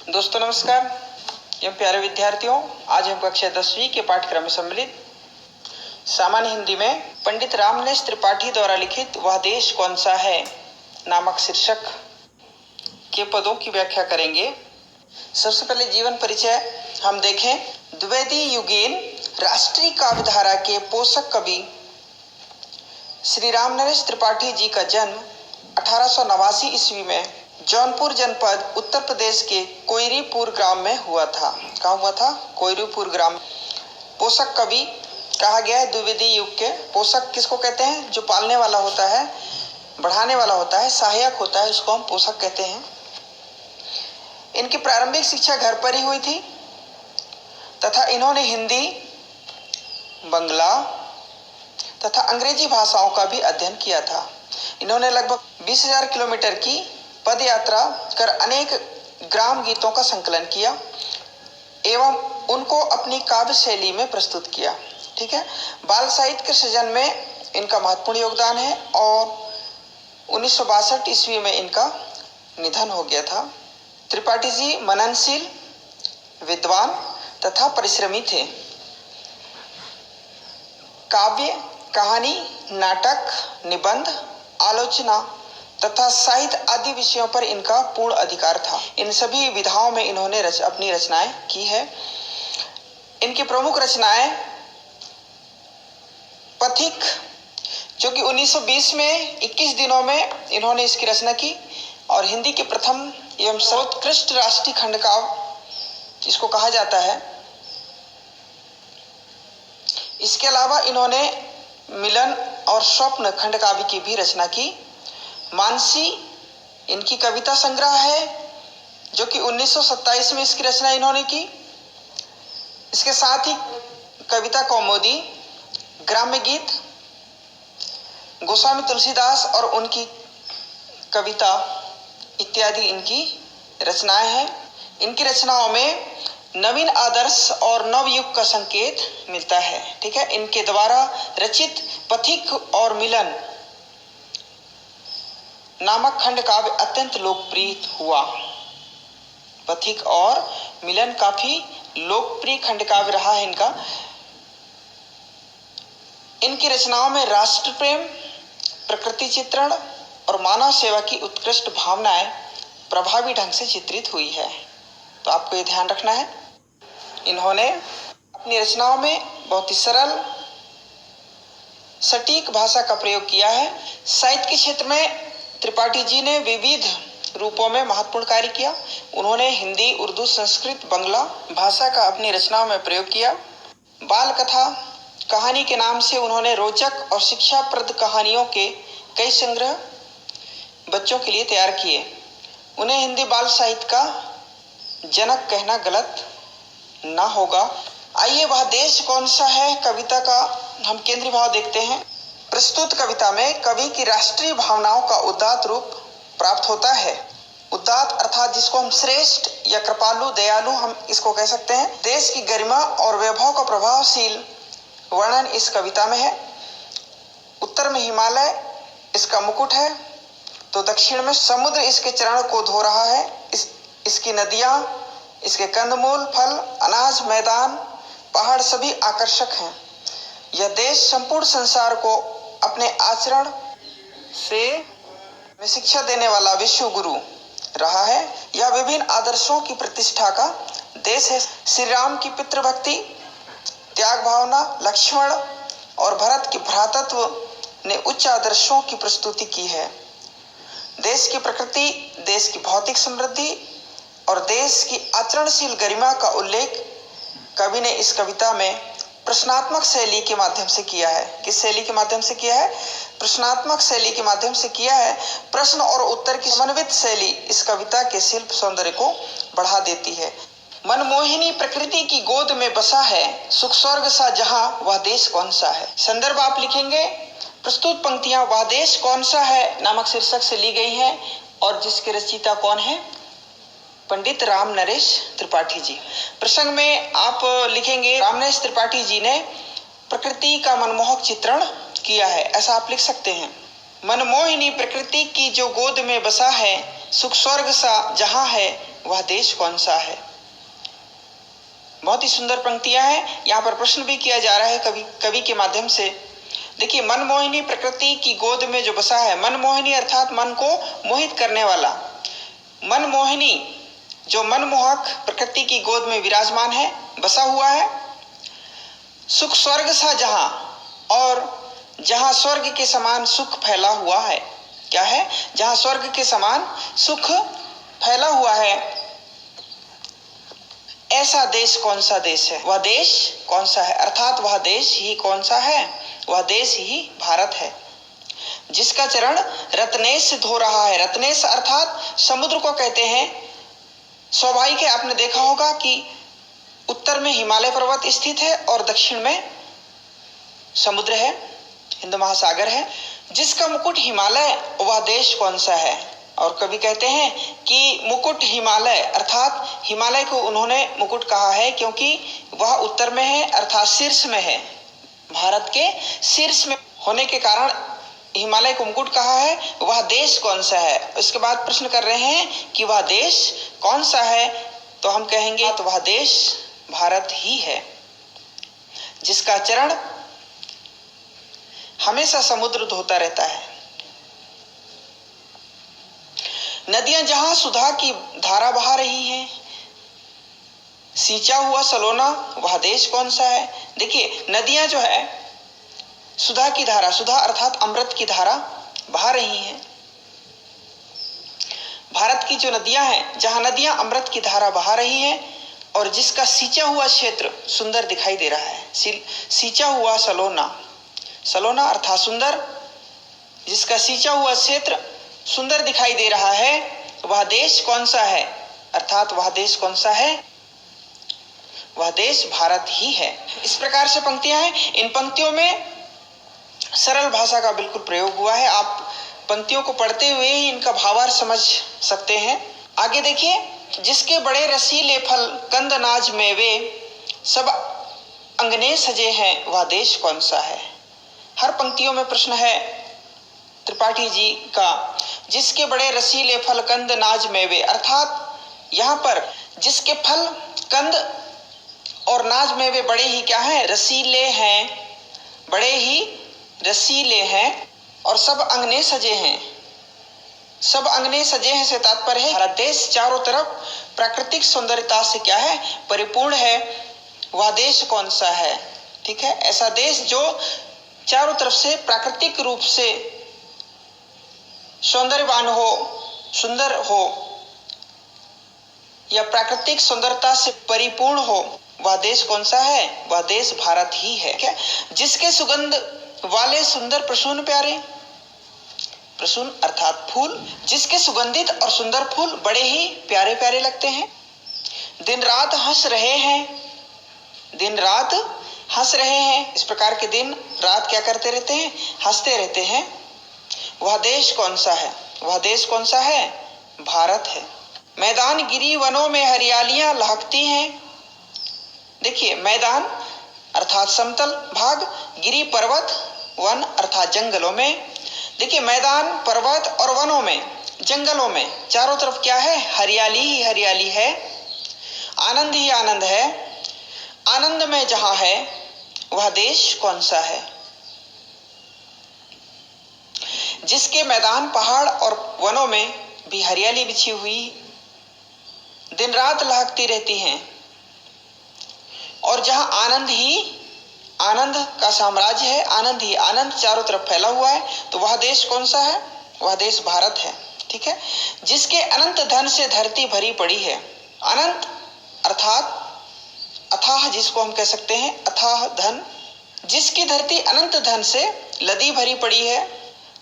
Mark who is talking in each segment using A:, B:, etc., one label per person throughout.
A: दोस्तों नमस्कार एवं प्यारे विद्यार्थियों, आज हम कक्षा 10वीं के पाठ्यक्रम में सम्मिलित सामान्य हिंदी में पंडित रामनेश त्रिपाठी द्वारा लिखित वह देश कौन सा है नामक शीर्षक के पदों की व्याख्या करेंगे। सबसे पहले जीवन परिचय हम देखें। द्विवेदी युगीन राष्ट्रीय काव्यधारा के पोषक कवि श्री रामनरेश त्रिपाठी जी का जन्म 1889 ईस्वी में जौनपुर जनपद उत्तर प्रदेश के कोयरीपुर ग्राम में हुआ था। कहाँ हुआ था? कोयरीपुर ग्राम। पोषक कवि कहा गया है। द्विवेदी युग के पोषक किसको कहते हैं? जो पालने वाला होता है, बढ़ाने वाला होता है, सहायक होता है, उसको हम पोषक कहते हैं। इनकी प्रारंभिक शिक्षा घर पर ही हुई थी तथा इन्होंने हिंदी, बंगला तथा अंग्रेजी भाषाओं का भी अध्ययन किया था। इन्होंने लगभग 20,000 किलोमीटर की पद यात्रा कर अनेक ग्राम गीतों का संकलन किया एवं उनको अपनी काव्य शैली में प्रस्तुत किया। ठीक है। बाल साहित्य के सृजन में इनका महत्वपूर्ण योगदान है और 1962 ईस्वी में इनका निधन हो गया था। त्रिपाठी जी मननशील, विद्वान तथा परिश्रमी थे। काव्य, कहानी, नाटक, निबंध, आलोचना तथा साहित्य आदि विषयों पर इनका पूर्ण अधिकार था। इन सभी विधाओं में इन्होंने अपनी रचनाएं की है। इनकी प्रमुख रचनाएं पथिक, जो कि 1920 में 21 दिनों में इन्होंने इसकी रचना की, और हिंदी के प्रथम एवं सर्वोत्कृष्ट राष्ट्रीय खंडकाव्य इसको कहा जाता है। इसके अलावा इन्होंने मिलन और स्वप्न खंडकाव्य की भी रचना की। मानसी इनकी कविता संग्रह है, जो कि 1927 में इसकी रचना इन्होंने की। इसके साथ ही कविता कौमुदी, ग्राम्य गीत, गोस्वामी तुलसीदास और उनकी कविता इत्यादि इनकी रचनाएं हैं। इनकी रचनाओं में नवीन आदर्श और नवयुग का संकेत मिलता है। ठीक है। इनके द्वारा रचित पथिक और मिलन नामक खंड काव्य अत्यंत लोकप्रिय हुआ। पथिक और मिलन काफी लोकप्रिय खंड काव्य रहा है इनका। इनकी रचनाओं में राष्ट्र प्रेम, प्रकृति चित्रण और मानव सेवा की उत्कृष्ट भावनाएं प्रभावी ढंग से चित्रित हुई है। तो आपको ये ध्यान रखना है। इन्होंने अपनी रचनाओं में बहुत ही सरल, सटीक भाषा का प्रयोग किया है। साहित्य के क्षेत्र में त्रिपाठी जी ने विविध रूपों में महत्वपूर्ण कार्य किया। उन्होंने हिंदी, उर्दू, संस्कृत, बंगला भाषा का अपनी रचनाओं में प्रयोग किया। बाल कथा, कहानी के नाम से उन्होंने रोचक और शिक्षाप्रद कहानियों के कई संग्रह बच्चों के लिए तैयार किए। उन्हें हिंदी बाल साहित्य का जनक कहना गलत ना होगा। आइए वह देश कौन सा है कविता का हम केंद्रीय भाव देखते हैं। प्रस्तुत कविता में कवि की राष्ट्रीय भावनाओं का उदात्त रूप प्राप्त होता है। उदात्त अर्थात जिसको हम श्रेष्ठ या कृपालु, दयालु हम इसको कह सकते हैं। देश की गरिमा और वैभव का प्रभावशील वर्णन इस कविता में है। उत्तर में हिमालय इसका मुकुट है, तो दक्षिण में समुद्र इसके चरण को धो रहा है। इसकी नदियां, इसके कंदमूल, फल, अनाज, मैदान, पहाड़ सभी आकर्षक हैं। यह देश संपूर्ण संसार को अपने आचरण से शिक्षा देने वाला विश्व गुरु रहा है। यह विभिन्न आदर्शों की प्रतिष्ठा का देश है। श्री राम की पितृभक्ति, त्याग भावना, लक्ष्मण और भरत के भ्रातृत्व ने उच्च आदर्शों की प्रस्तुति की है। देश की प्रकृति, देश की भौतिक समृद्धि और देश की आचरणशील गरिमा का उल्लेख कवि ने इस कविता में प्रश्नात्मक शैली के माध्यम से किया है। किस शैली के माध्यम से किया है? प्रश्नात्मक शैली के माध्यम से किया है। प्रश्न और उत्तर की समन्वित शैली इस कविता के शिल्प सौंदर्य को बढ़ा देती है। मनमोहिनी प्रकृति की गोद में बसा है, सुख स्वर्ग सा जहां वह देश कौन सा है। संदर्भ आप लिखेंगे। प्रस्तुत पंक्तियां वह देश कौन सा है नामक शीर्षक से ली गई हैं और जिसके रचयिता कौन है? पंडित रामनरेश त्रिपाठी जी। प्रसंग में आप लिखेंगे रामनरेश त्रिपाठी जी ने प्रकृति का मनमोहक चित्रण किया है, ऐसा आप लिख सकते हैं। मनमोहिनी प्रकृति की जो गोद में बसा है, सुख स्वर्ग सा जहां है वह देश कौन सा है। बहुत ही सुंदर पंक्तियां हैं। यहाँ पर प्रश्न भी किया जा रहा है कवि के माध्यम से। देखिए, मनमोहिनी प्रकृति की गोद में जो बसा है, मनमोहिनी अर्थात मन को मोहित करने वाला, मनमोहिनी जो मनमोहक प्रकृति की गोद में विराजमान है, बसा हुआ है। सुख स्वर्ग सा जहां, और जहां स्वर्ग के समान सुख फैला हुआ है। क्या है? जहां स्वर्ग के समान सुख फैला हुआ है, ऐसा देश कौन सा देश है, वह देश कौन सा है, अर्थात वह देश ही कौन सा है, वह देश ही भारत है, जिसका चरण रत्नेश से धो रहा है। रत्नेश अर्थात समुद्र को कहते हैं। स्वाभाविक है, आपने देखा होगा कि उत्तर में हिमालय पर्वत स्थित है और दक्षिण में समुद्र है, हिंद महासागर है। जिसका मुकुट हिमालय, वह देश कौन सा है। और कवि कहते हैं कि मुकुट हिमालय, अर्थात हिमालय को उन्होंने मुकुट कहा है क्योंकि वह उत्तर में है, अर्थात शीर्ष में है। भारत के शीर्ष में होने के कारण हिमालय को मुकुट कहा है। वह देश कौन सा है। उसके बाद प्रश्न कर रहे हैं कि वह देश कौन सा है, तो हम कहेंगे तो वह देश भारत ही है, जिसका चरण हमेशा समुद्र धोता रहता है। नदियां जहां सुधा की धारा बहा रही हैं, सींचा हुआ सलोना, वह देश कौन सा है। देखिए, नदियां जो है सुधा की धारा, सुधा अर्थात अमृत की धारा बहा रही हैं। भारत की जो नदियां हैं, जहां नदियां अमृत की धारा बहा रही हैं और जिसका सींचा हुआ क्षेत्र सुंदर दिखाई दे रहा है। सींचा हुआ सलोना, सलोना अर्थात सुंदर, जिसका सींचा हुआ क्षेत्र सुंदर दिखाई दे रहा है, वह देश कौन सा है, अर्थात वह देश कौन सा है, वह देश भारत ही है। इस प्रकार से पंक्तियां हैं। इन पंक्तियों में सरल भाषा का बिल्कुल प्रयोग हुआ है। आप पंक्तियों को पढ़ते हुए ही इनका भावार्थ समझ सकते हैं। आगे देखिए, जिसके बड़े रसीले फल कंद नाज मेवे सब अंगने सजे हैं, वह देश कौन सा है। हर पंक्तियों में प्रश्न है त्रिपाठी जी का। जिसके बड़े रसीले फल कंद नाज मेवे, अर्थात यहाँ पर जिसके फल कंद और नाज मेवे बड़े ही क्या हैं, रसीले हैं, बड़े ही रसीले हैं और सब अंगने सजे हैं। सब अंगने सजे हैं से तात्पर्य है भारत देश चारों तरफ प्राकृतिक सौंदर्यता से क्या है, परिपूर्ण है। वह देश कौन सा है। ठीक है, ऐसा देश जो चारों तरफ से प्राकृतिक रूप से सौंदर्यवान हो, सुंदर हो या प्राकृतिक सुंदरता से परिपूर्ण हो, वह देश कौन सा है, वह देश भारत ही है। क्या? जिसके सुगंध वाले सुंदर प्रसून प्यारे, प्रसून अर्थात फूल, जिसके सुगंधित और सुंदर फूल बड़े ही प्यारे प्यारे लगते हैं। दिन रात हंस रहे हैं, दिन रात हंस रहे हैं। इस प्रकार के दिन रात क्या करते रहते हैं, हंसते रहते हैं। वह देश कौन सा है, वह देश कौन सा है, भारत है। मैदान गिरी वनों में हरियालियां लहकती हैं। देखिए, मैदान अर्थात समतल भाग, गिरी पर्वत, वन अर्थात जंगलों में। देखिए, मैदान, पर्वत और वनों में, जंगलों में चारों तरफ क्या है, हरियाली ही हरियाली है, आनंद ही आनंद है। आनंद में जहां है, वह देश कौन सा है। जिसके मैदान, पहाड़ और वनों में भी हरियाली बिछी हुई दिन रात लहकती रहती हैं और जहां आनंद ही आनंद का साम्राज्य है, आनंद ही आनंद चारों तरफ फैला हुआ है, तो वह देश कौन सा है, वह देश भारत है। ठीक है, जिसके अनंत धन से धरती भरी पड़ी है। अनंत अर्थात अथाह, जिसको हम कह सकते हैं अथाह धन, जिसकी धरती अनंत धन से लदी भरी पड़ी है।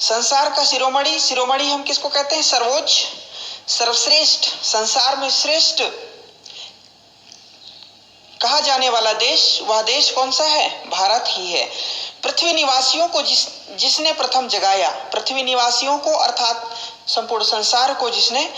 A: संसार का शिरोमणि, शिरोमणि हम किसको कहते हैं, सर्वोच्च, सर्वश्रेष्ठ, संसार में श्रेष्ठ कहा जाने वाला देश, वह देश कौन सा है, भारत ही है। पृथ्वी निवासियों को जिसने प्रथम जगाया, पृथ्वी निवासियों को अर्थात संपूर्ण संसार को जिसने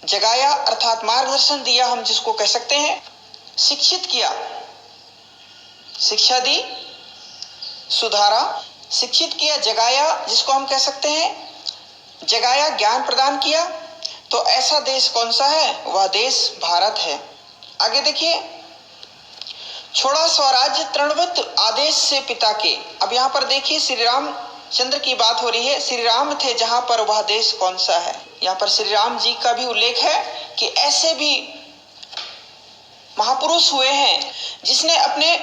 A: जगाया अर्थात मार्गदर्शन दिया, हम जिसको कह सकते हैं शिक्षित किया, शिक्षा दी, सुधारा, शिक्षित किया, जगाया, जिसको हम कह सकते हैं जगाया, ज्ञान प्रदान किया, तो ऐसा देश कौन सा है? वह देश भारत है। आगे देखिए, छोड़ा स्वराज्य तृणवत आदेश से पिता के। अब यहां पर देखिए श्री रामचंद्र की बात हो रही है। श्री राम थे जहां पर, वह देश कौन सा है? यहां पर श्री राम जी का भी उल्लेख है कि ऐसे भी महापुरुष हुए हैं जिसने अपने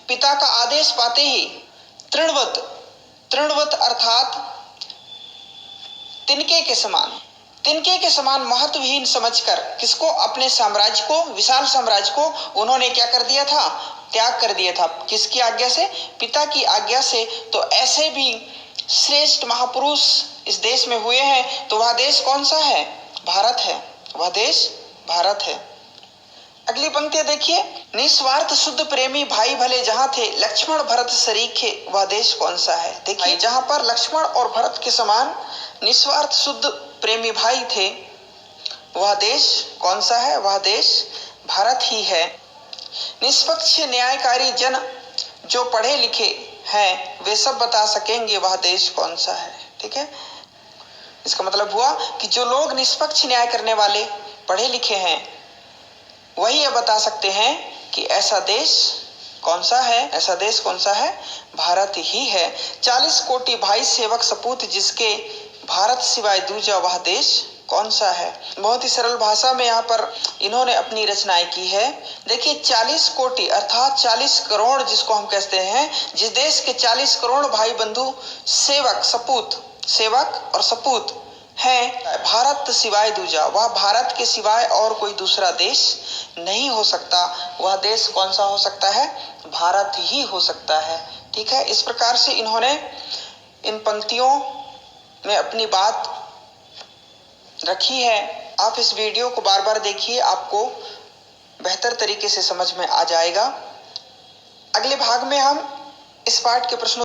A: पिता का आदेश पाते ही तृणवत, तृणवत अर्थात तिनके के समान महत्वहीन समझकर किसको? अपने साम्राज्य को, विशाल साम्राज्य को उन्होंने क्या कर दिया था? त्याग कर दिया था। किसकी आज्ञा से? पिता की आज्ञा से। तो ऐसे भी श्रेष्ठ महापुरुष इस देश में हुए हैं। तो वह देश कौन सा है? भारत है। वह देश भारत है। अगली पंक्तियां देखिए, निस्वार्थ शुद्ध प्रेमी भाई भले जहां थे, लक्ष्मण भरत सरीखे। वह देश कौन सा है? देखिए, जहां पर लक्ष्मण और भरत के समान निस्वार्थ शुद्ध प्रेमी भाई थे, वह देश कौन सा है? वह देश भारत ही है। निष्पक्ष न्यायकारी जन जो पढ़े लिखे हैं, वे सब बता सकेंगे वह देश कौन सा है। ठीक है, इसका मतलब हुआ कि जो लोग निष्पक्ष न्याय करने वाले पढ़े लिखे हैं, वही यह बता सकते हैं कि ऐसा देश कौन सा है? ऐसा देश कौन सा है? भारत ही है। 40 कोटि भाई सेवक सपूत जिसके, भारत सिवाय दूजा वह देश कौन सा है? बहुत ही सरल भाषा में यहाँ पर इन्होंने अपनी रचनाएं की है। देखिए, 40 कोटि अर्थात 40 करोड़ जिसको हम कहते हैं, जिस देश के 40 करोड़ भाई बंधु सेवक सपूत, सेवक और सपूत है, भारत सिवाय दूजा, वह भारत के सिवाय और कोई दूसरा देश नहीं हो सकता। वह देश कौन सा हो सकता है? भारत ही हो सकता है। ठीक है, इस प्रकार से इन्होंने इन पंक्तियों में अपनी बात रखी है। आप इस वीडियो को बार बार देखिए, आपको बेहतर तरीके से समझ में आ जाएगा। अगले भाग में हम इस पाठ के प्रश्नों